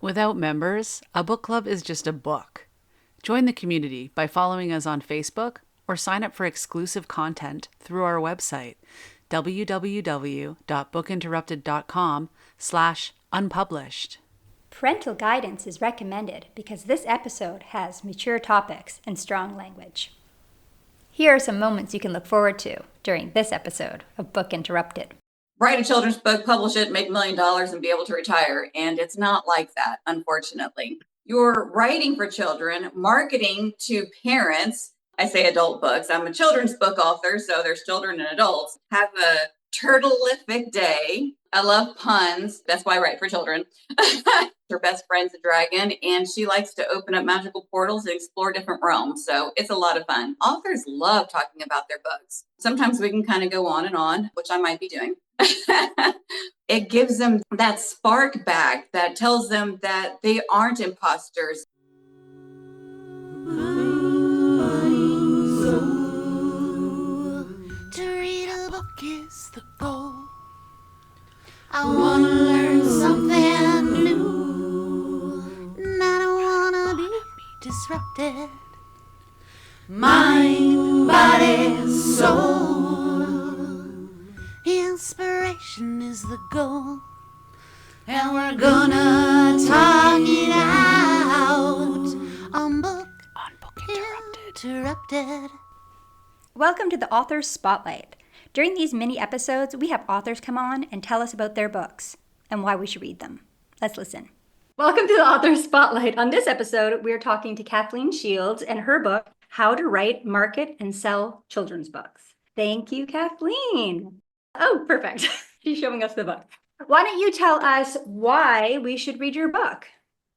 Without members, a book club is just a book. Join the community by following us on Facebook or sign up for exclusive content through our website, www.bookinterrupted.com/unpublished. Parental guidance is recommended because this episode has mature topics and strong language. Here are some moments you can look forward to during this episode of Book Interrupted. Write a children's book, publish it, make $1 million and be able to retire. And it's not like that, unfortunately. You're writing for children, marketing to parents. I say adult books. I'm a children's book author, so there's children and adults. Have a turtleific day. I love puns. That's why I write for children. Her best friend's a dragon, and she likes to open up magical portals and explore different realms. So it's a lot of fun. Authors love talking about their books. Sometimes we can kind of go on and on, which I might be doing. It gives them that spark back that tells them that they aren't imposters. To read a book is the goal. I want to learn something new, and I don't want to be disrupted. Mind, body, soul. Inspiration is the goal, and we're gonna talk it out on Book Interrupted. Welcome to the Author's Spotlight. During these mini episodes, we have authors come on and tell us about their books and why we should read them. Let's listen. Welcome to the Author's Spotlight. On this episode, we're talking to Kathleen Shields and her book, How to Write, Market, and Sell Children's Books. Thank you, Kathleen. Oh, perfect. She's showing us the book. Why don't you tell us why we should read your book?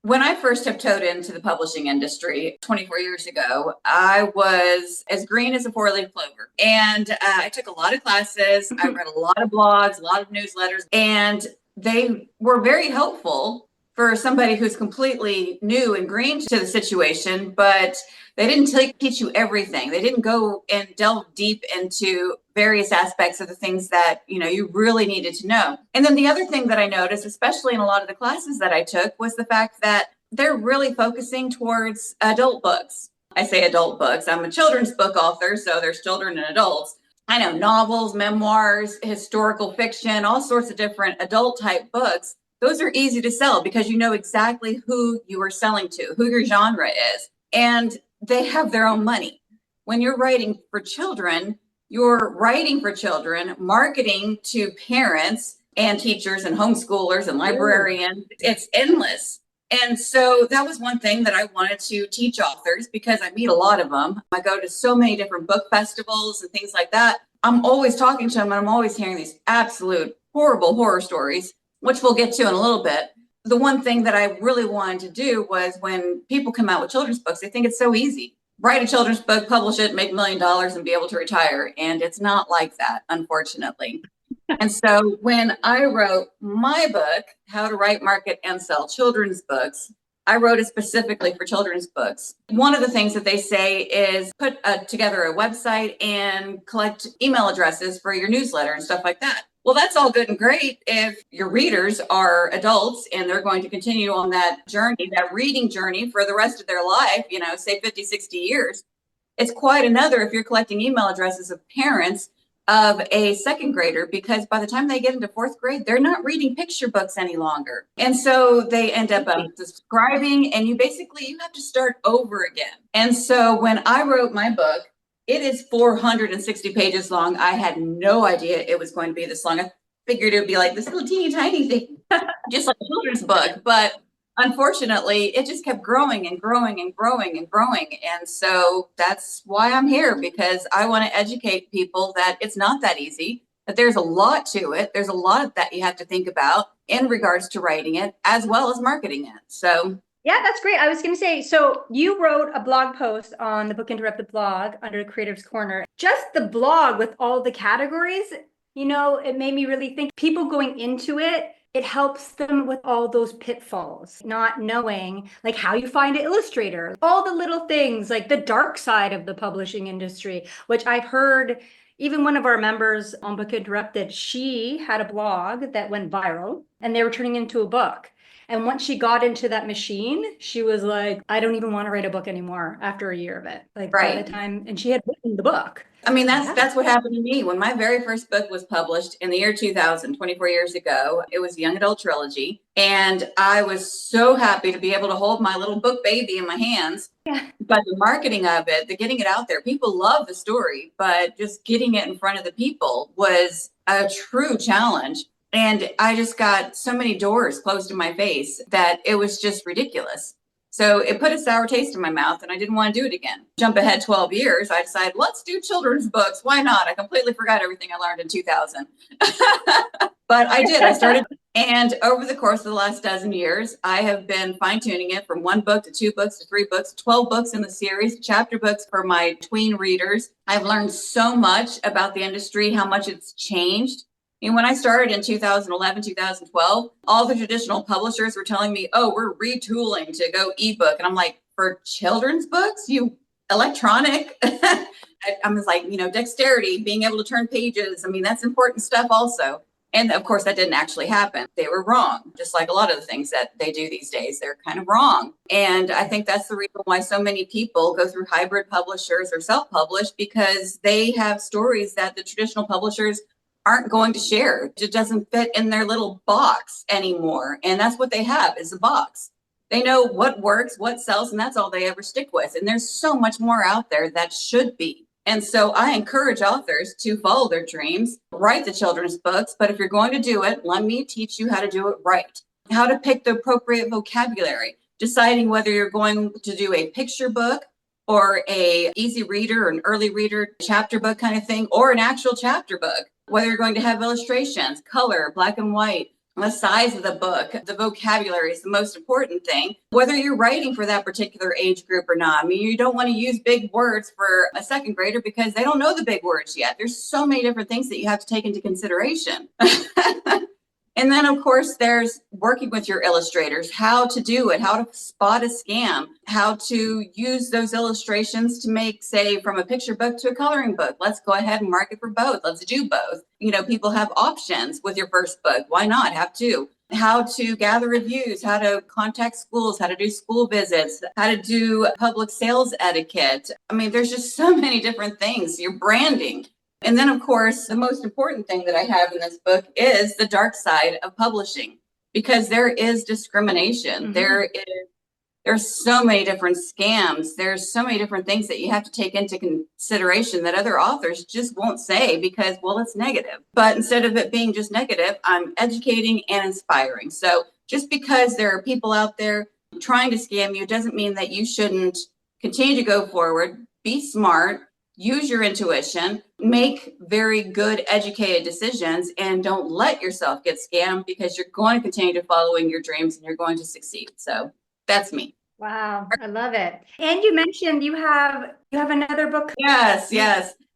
When I first tiptoed into the publishing industry 24 years ago, I was as green as a four-leaf clover. And I took a lot of classes. I read a lot of blogs, a lot of newsletters, and they were very helpful for somebody who's completely new and green to the situation, but they didn't teach you everything. They didn't go and delve deep into various aspects of the things that, you really needed to know. And then the other thing that I noticed, especially in a lot of the classes that I took, was the fact that they're really focusing towards adult books. I say adult books. I'm a children's book author, so there's children and adults. I know novels, memoirs, historical fiction, all sorts of different adult type books. Those are easy to sell because you know exactly who you are selling to, who your genre is, and they have their own money. When you're writing for children, marketing to parents and teachers and homeschoolers and librarians. It's endless. And so that was one thing that I wanted to teach authors because I meet a lot of them. I go to so many different book festivals and things like that. I'm always talking to them and I'm always hearing these absolute horrible horror stories, which we'll get to in a little bit. The one thing that I really wanted to do was when people come out with children's books, they think it's so easy. Write a children's book, publish it, make $1 million and be able to retire. And it's not like that, unfortunately. And so when I wrote my book, How to Write, Market, and Sell Children's Books, I wrote it specifically for children's books. One of the things that they say is put together a website and collect email addresses for your newsletter and stuff like that. Well, that's all good and great if your readers are adults and they're going to continue on that journey, that reading journey for the rest of their life, say 50, 60 years. It's quite another if you're collecting email addresses of parents of a second grader, because by the time they get into fourth grade, they're not reading picture books any longer. And so they end up subscribing and you have to start over again. And so when I wrote my book, it is 460 pages long. I had no idea it was going to be this long. I figured it would be like this little teeny tiny thing, just like a children's book. But unfortunately, it just kept growing and growing and growing and growing. And so that's why I'm here, because I want to educate people that it's not that easy, that there's a lot to it. There's a lot that you have to think about in regards to writing it as well as marketing it. So yeah, that's great. I was going to say, so you wrote a blog post on the Book Interrupted blog under Creative's Corner. Just the blog with all the categories, it made me really think people going into it, it helps them with all those pitfalls, not knowing like how you find an illustrator, all the little things like the dark side of the publishing industry, which I've heard. Even one of our members on Book Interrupted, she had a blog that went viral and they were turning into a book. And once she got into that machine, she was like, I don't even want to write a book anymore after a year of it. Like by the time, and she had written the book. I mean, that's what happened to me. When my very first book was published in the year 2000, 24 years ago, it was a young adult trilogy. And I was so happy to be able to hold my little book baby in my hands. Yeah. But the marketing of it, the getting it out there, people love the story, but just getting it in front of the people was a true challenge. And I just got so many doors closed in my face that it was just ridiculous. So it put a sour taste in my mouth and I didn't want to do it again. Jump ahead 12 years, I decided, let's do children's books. Why not? I completely forgot everything I learned in 2000. But I did. I started. And over the course of the last dozen years, I have been fine tuning it from 1 book to 2 books to 3 books, 12 books in the series, chapter books for my tween readers. I've learned so much about the industry, how much it's changed. And when I started in 2011, 2012, all the traditional publishers were telling me, oh, we're retooling to go ebook. And I'm like, for children's books, you electronic? I was like, dexterity, being able to turn pages. I mean, that's important stuff also. And of course, that didn't actually happen. They were wrong, just like a lot of the things that they do these days. They're kind of wrong. And I think that's the reason why so many people go through hybrid publishers or self-publish, because they have stories that the traditional publishers aren't going to share. It doesn't fit in their little box anymore. And that's what they have, is a box. They know what works, what sells, and that's all they ever stick with. And there's so much more out there that should be. And so I encourage authors to follow their dreams, write the children's books. But if you're going to do it, let me teach you how to do it right, how to pick the appropriate vocabulary, deciding whether you're going to do a picture book or a easy reader or an early reader chapter book kind of thing, or an actual chapter book, whether you're going to have illustrations, color, black and white, the size of the book, the vocabulary is the most important thing, whether you're writing for that particular age group or not. I mean, you don't want to use big words for a second grader because they don't know the big words yet. There's so many different things that you have to take into consideration. And then, of course, there's working with your illustrators, how to do it, how to spot a scam, how to use those illustrations to make, say, from a picture book to a coloring book. Let's go ahead and market for both. Let's do both. People have options with your first book. Why not have 2? How to gather reviews, how to contact schools, how to do school visits, how to do public sales etiquette. I mean, there's just so many different things. Your branding. And then, of course, the most important thing that I have in this book is the dark side of publishing, because there is discrimination. Mm-hmm. There's so many different scams. There's so many different things that you have to take into consideration that other authors just won't say because, well, it's negative. But instead of it being just negative, I'm educating and inspiring. So just because there are people out there trying to scam you doesn't mean that you shouldn't continue to go forward, be smart, use your intuition, make very good, educated decisions, and don't let yourself get scammed, because you're going to continue to following your dreams and you're going to succeed. So that's me. Wow, I love it. And you mentioned you have another book. Yes.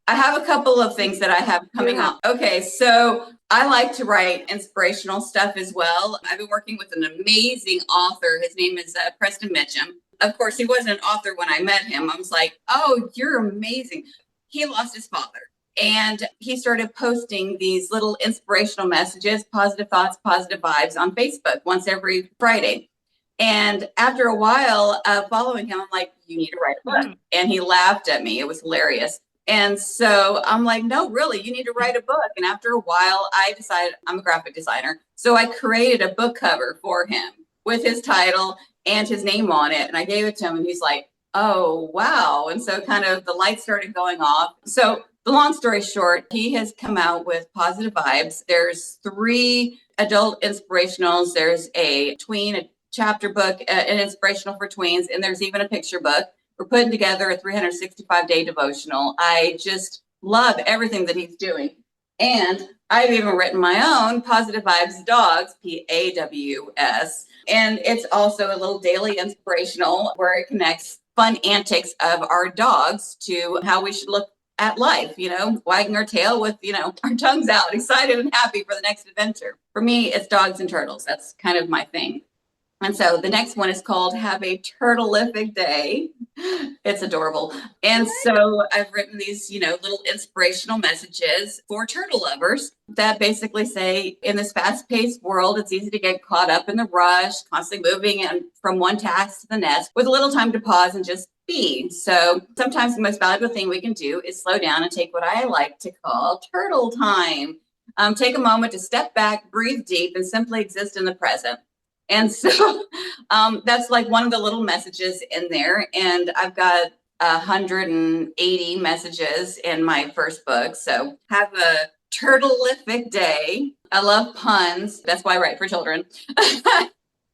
I have a couple of things that I have coming up. Okay, so I like to write inspirational stuff as well. I've been working with an amazing author. His name is Preston Mitchum. Of course, he wasn't an author when I met him. I was like, oh, you're amazing. He lost his father. And he started posting these little inspirational messages, positive thoughts, positive vibes on Facebook once every Friday. And after a while following him, I'm like, you need to write a book. And he laughed at me. It was hilarious. And so I'm like, no, really, you need to write a book. And after a while, I decided, I'm a graphic designer. So I created a book cover for him with his title and his name on it. And I gave it to him and he's like, oh, wow. And so kind of the lights started going off. So the long story short, he has come out with Positive Vibes. There's 3 adult inspirationals. There's a tween, a chapter book, an inspirational for tweens, and there's even a picture book. We're putting together a 365-day devotional. I just love everything that he's doing. And I've even written my own Positive Vibes Dogs, PAWS. And it's also a little daily inspirational where it connects fun antics of our dogs to how we should look at life, wagging our tail with, our tongues out, excited and happy for the next adventure. For me, it's dogs and turtles. That's kind of my thing. And so the next one is called Have a Turtleific Day. It's adorable. And so I've written these, little inspirational messages for turtle lovers that basically say, in this fast-paced world, it's easy to get caught up in the rush, constantly moving and from one task to the next with a little time to pause and just be. So sometimes the most valuable thing we can do is slow down and take what I like to call turtle time. Take a moment to step back, breathe deep, and simply exist in the present. And so that's like one of the little messages in there. And I've got 180 messages in my first book. So have a turtleific day. I love puns. That's why I write for children.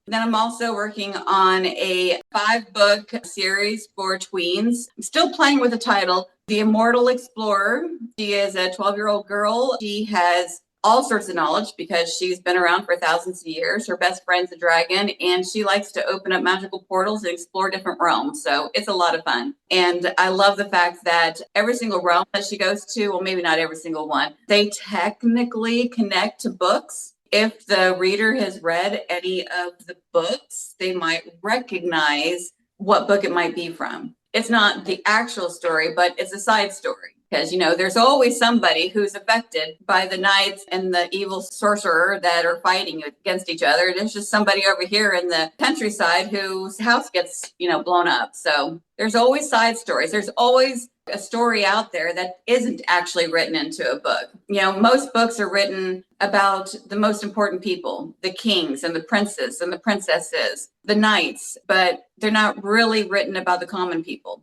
Then I'm also working on a 5-book series for tweens. I'm still playing with the title, The Immortal Explorer. She is a 12-year-old girl. She has all sorts of knowledge because she's been around for thousands of years. Her best friend's a dragon, and she likes to open up magical portals and explore different realms. So it's a lot of fun. And I love the fact that every single realm that she goes to, well, maybe not every single one, they technically connect to books. If the reader has read any of the books, they might recognize what book it might be from. It's not the actual story, but it's a side story. Because, there's always somebody who's affected by the knights and the evil sorcerer that are fighting against each other. There's just somebody over here in the countryside whose house gets, blown up. So there's always side stories. There's always a story out there that isn't actually written into a book. Most books are written about the most important people, the kings and the princes and the princesses, the knights, but they're not really written about the common people.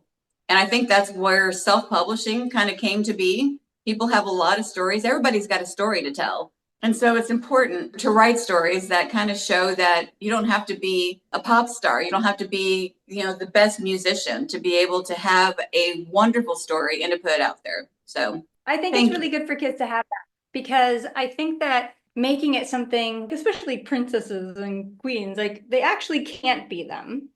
And I think that's where self-publishing kind of came to be. People have a lot of stories. Everybody's got a story to tell. And so it's important to write stories that kind of show that you don't have to be a pop star. You don't have to be, the best musician to be able to have a wonderful story and to put it out there. So I think it's really good for kids to have that, because I think that making it something, especially princesses and queens, like they actually can't be them.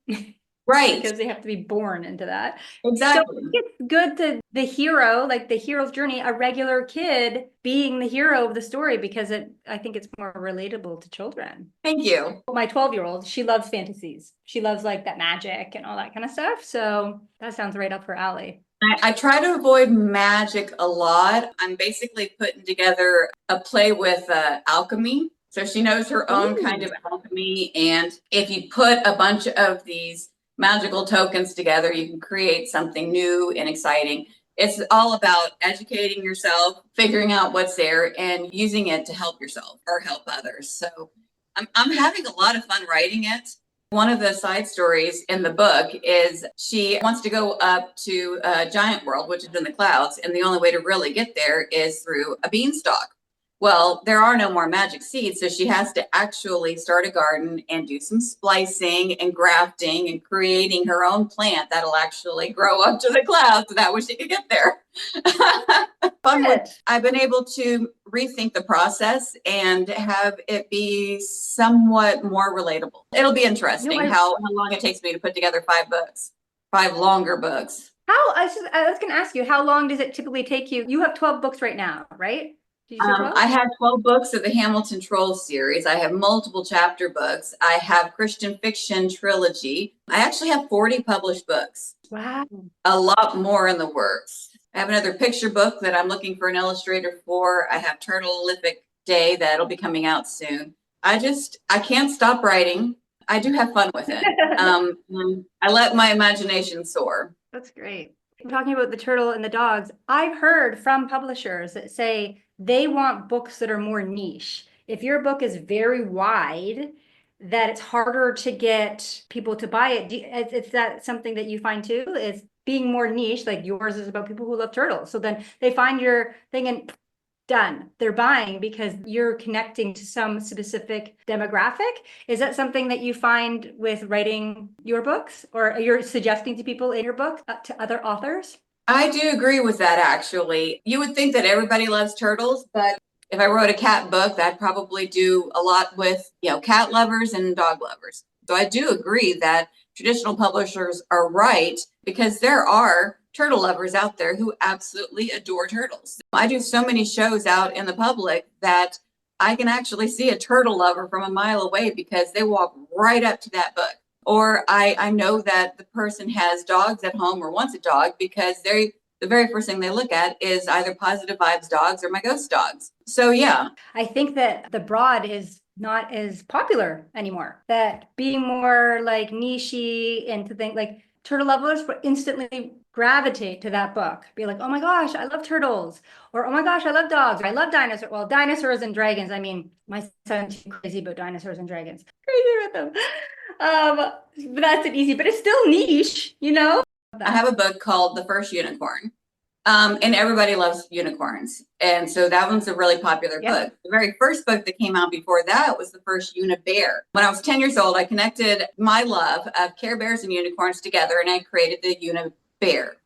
Right. Because they have to be born into that. Exactly. So it's good to the hero, like the hero's journey, a regular kid being the hero of the story, because I think it's more relatable to children. Thank you. My 12-year-old, she loves fantasies. She loves like that magic and all that kind of stuff. So that sounds right up her alley. I try to avoid magic a lot. I'm basically putting together a play with alchemy. So she knows her own kind of alchemy. And if you put a bunch of these magical tokens together, you can create something new and exciting. It's all about educating yourself, figuring out what's there, and using it to help yourself or help others. So I'm having a lot of fun writing it. One of the side stories in the book is she wants to go up to a giant world, which is in the clouds, and the only way to really get there is through a beanstalk. Well, there are no more magic seeds, so she has to actually start a garden and do some splicing and grafting and creating her own plant that'll actually grow up to the clouds, so that way she can get there. I've been able to rethink the process and have it be somewhat more relatable. It'll be interesting how long it takes me to put together 5 books, 5 longer books. I was going to ask you, how long does it typically take you? You have 12 books right now, right? I have 12 books of the Hamilton Trolls series. I have multiple chapter books. I have Christian fiction trilogy. I actually have 40 published books. Wow. A lot more in the works. I have another picture book that I'm looking for an illustrator for. I have Turtleific Day that'll be coming out soon. I can't stop writing. I do have fun with it. I let my imagination soar. That's great. Talking about the turtle and the dogs, I've heard from publishers that say they want books that are more niche. If your book is very wide, that it's harder to get people to buy it. Is that something that you find too? Is being more niche, like yours is about people who love turtles. So then they find your thing and done. They're buying because you're connecting to some specific demographic. Is that something that you find with writing your books, or you're suggesting to people in your book to other authors? I do agree with that, actually. You would think that everybody loves turtles, but if I wrote a cat book, I'd probably do a lot with, cat lovers and dog lovers. So I do agree that traditional publishers are right, because there are turtle lovers out there who absolutely adore turtles. I do so many shows out in the public that I can actually see a turtle lover from a mile away because they walk right up to that book. Or I know that the person has dogs at home or wants a dog because the very first thing they look at is either Positive Vibes dogs or my ghost dogs. So yeah. I think that the broad is not as popular anymore. That being more like niche-y and to think like turtle lovers would instantly gravitate to that book. Be like, oh my gosh, I love turtles. Or, oh my gosh, I love dogs. Or, I love dinosaurs. Well, dinosaurs and dragons. I mean, my son's crazy about dinosaurs and dragons. Crazy about them. But that's an easy, but it's still niche, you know? I have a book called The First Unicorn. And everybody loves unicorns. And so that one's a really popular book. The very first book that came out before that was The First Uni-Bear. When I was 10 years old, I connected my love of Care Bears and unicorns together, and I created the Uni-Bear.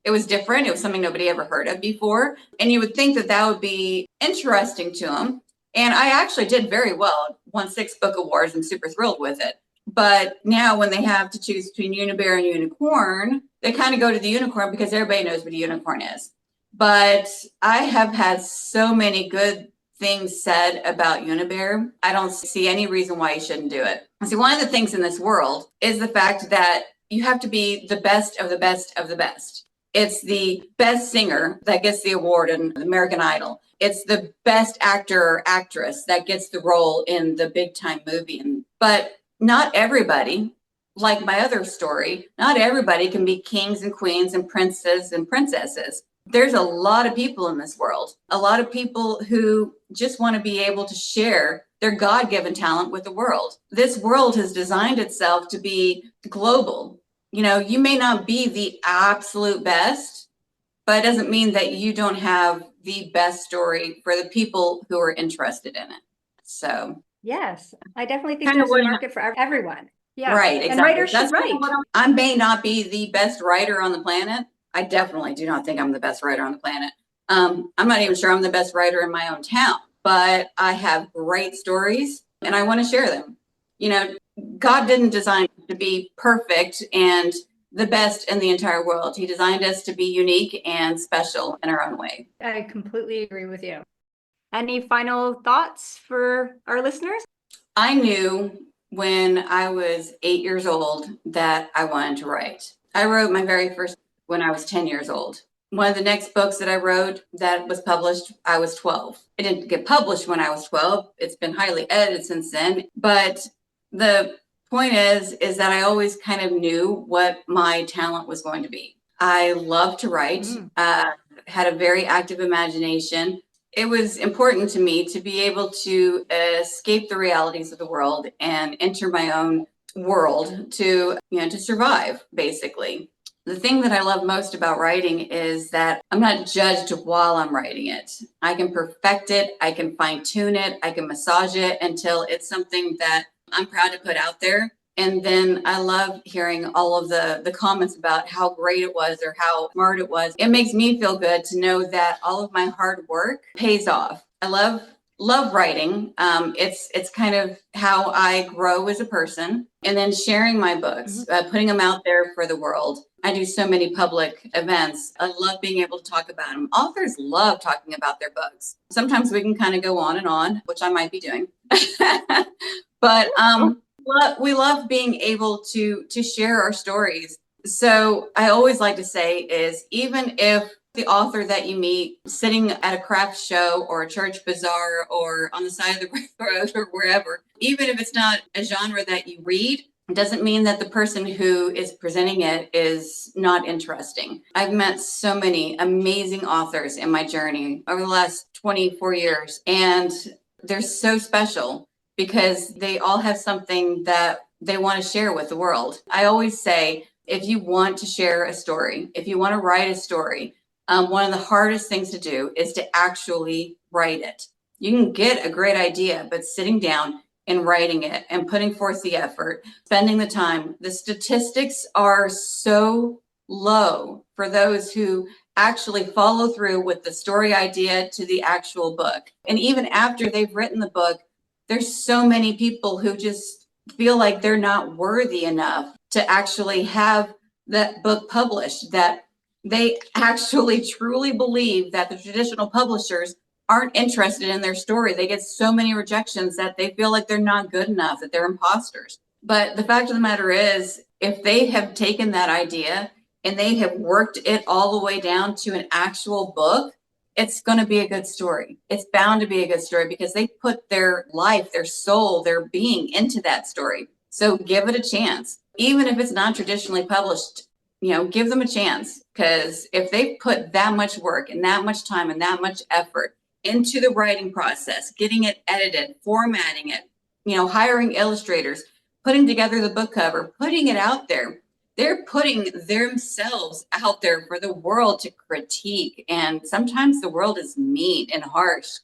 It was different. It was something nobody ever heard of before. And you would think that that would be interesting to them. And I actually did very well. Won 6 book awards. I'm super thrilled with it. But now when they have to choose between Uni-Bear and unicorn, they kind of go to the unicorn because everybody knows what a unicorn is. But I have had so many good things said about Uni-Bear. I don't see any reason why you shouldn't do it. See, one of the things in this world is the fact that you have to be the best of the best of the best. It's the best singer that gets the award in American Idol. It's the best actor or actress that gets the role in the big time movie. But not everybody, like my other story, not everybody can be kings and queens and princes and princesses. There's a lot of people in this world, a lot of people who just want to be able to share their God-given talent with the world. This world has designed itself to be global. You know, you may not be the absolute best, but it doesn't mean that you don't have the best story for the people who are interested in it. So yes, I definitely think there's a market for everyone. Yeah, right, exactly. And writers should write. I may not be the best writer on the planet. I definitely do not think I'm the best writer on the planet. I'm not even sure I'm the best writer in my own town, but I have great stories and I want to share them. You know, God didn't design us to be perfect and the best in the entire world. He designed us to be unique and special in our own way. I completely agree with you. Any final thoughts for our listeners? I knew when I was 8 years old that I wanted to write. I wrote my very first when I was 10 years old. One of the next books that I wrote that was published, I was 12. It didn't get published when I was 12. It's been highly edited since then. But the point is that I always kind of knew what my talent was going to be. I love to write, had a very active imagination. It was important to me to be able to escape the realities of the world and enter my own world to survive, basically. The thing that I love most about writing is that I'm not judged while I'm writing it. I can perfect it, I can fine tune it, I can massage it until it's something that I'm proud to put out there. And then I love hearing all of the comments about how great it was or how smart it was. It makes me feel good to know that all of my hard work pays off. I love writing. It's kind of how I grow as a person. And then sharing my books, putting them out there for the world. I do so many public events. I love being able to talk about them. Authors love talking about their books. Sometimes we can kind of go on and on, which I might be doing. But we love being able to share our stories. So I always like to say is even if the author that you meet sitting at a craft show or a church bazaar or on the side of the road or wherever, even if it's not a genre that you read, it doesn't mean that the person who is presenting it is not interesting. I've met so many amazing authors in my journey over the last 24 years, and they're so special because they all have something that they want to share with the world. I always say, if you want to share a story, if you want to write a story, one of the hardest things to do is to actually write it. You can get a great idea, but sitting down and writing it and putting forth the effort, spending the time, the statistics are so low for those who actually follow through with the story idea to the actual book. And even after they've written the book, there's so many people who just feel like they're not worthy enough to actually have that book published, that they actually truly believe that the traditional publishers aren't interested in their story. They get so many rejections that they feel like they're not good enough, that they're imposters. But the fact of the matter is, if they have taken that idea and they have worked it all the way down to an actual book, it's going to be a good story. It's bound to be a good story because they put their life, their soul, their being into that story. So give it a chance. Even if it's not traditionally published, give them a chance, because if they put that much work and that much time and that much effort into the writing process, getting it edited, formatting it, hiring illustrators, putting together the book cover, putting it out there, they're putting themselves out there for the world to critique. And sometimes the world is mean and harsh.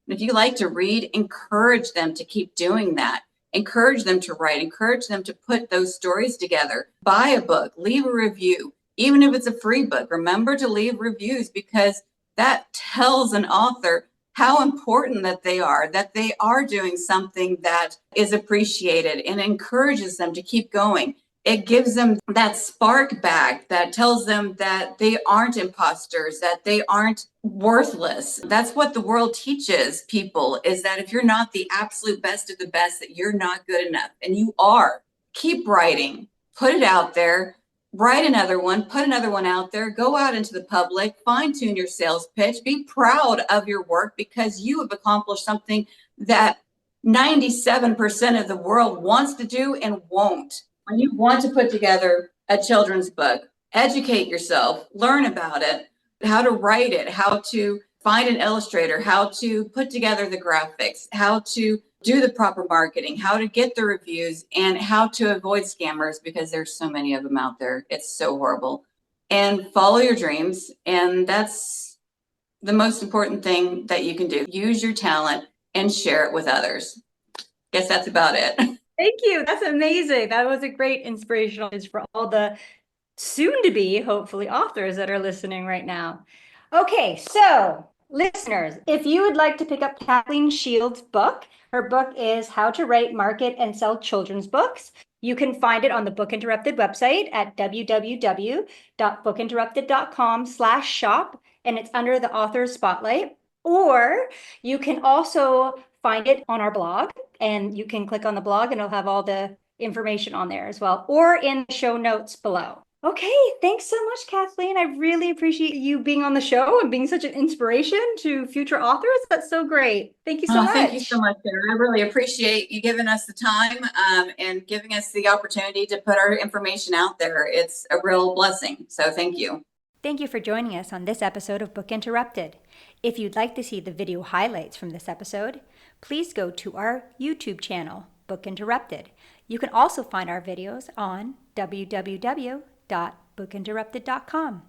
And if you like to read, encourage them to keep doing that. Encourage them to write, encourage them to put those stories together. Buy a book, leave a review, even if it's a free book. Remember to leave reviews, because that tells an author how important that they are doing something that is appreciated, and encourages them to keep going. It gives them that spark back that tells them that they aren't imposters, that they aren't worthless. That's what the world teaches people, is that if you're not the absolute best of the best, that you're not good enough. And you are. Keep writing, put it out there, write another one, put another one out there, go out into the public, fine tune your sales pitch, be proud of your work, because you have accomplished something that 97% of the world wants to do and won't. When you want to put together a children's book, educate yourself, learn about it, how to write it, how to find an illustrator, how to put together the graphics, how to do the proper marketing, how to get the reviews, and how to avoid scammers, because there's so many of them out there. It's so horrible. And follow your dreams. And that's the most important thing that you can do. Use your talent and share it with others. Guess that's about it. Thank you. That's amazing. That was a great inspirational message for all the soon-to-be, hopefully, authors that are listening right now. Okay, so listeners, if you would like to pick up Kathleen Shields' book, her book is How to Write, Market, and Sell Children's Books. You can find it on the Book Interrupted website at www.bookinterrupted.com/shop, and it's under the author spotlight. Or you can also find it on our blog, and you can click on the blog and it'll have all the information on there as well, or in the show notes below. Okay, thanks so much, Kathleen. I really appreciate you being on the show and being such an inspiration to future authors. That's so great. Thank you so much. Thank you so much, Sarah. I really appreciate you giving us the time and giving us the opportunity to put our information out there. It's a real blessing. So thank you. Thank you for joining us on this episode of Book Interrupted. If you'd like to see the video highlights from this episode, please go to our YouTube channel, Book Interrupted. You can also find our videos on www.bookinterrupted.com.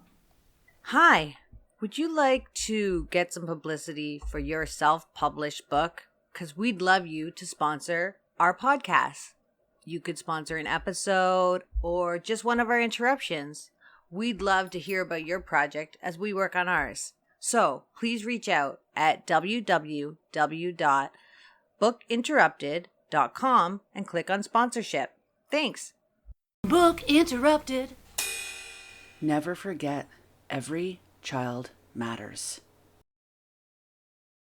Hi, would you like to get some publicity for your self-published book? Because we'd love you to sponsor our podcast. You could sponsor an episode or just one of our interruptions. We'd love to hear about your project as we work on ours. So please reach out at www.bookinterrupted.com and click on sponsorship. Thanks. Book Interrupted. Never forget, every child matters.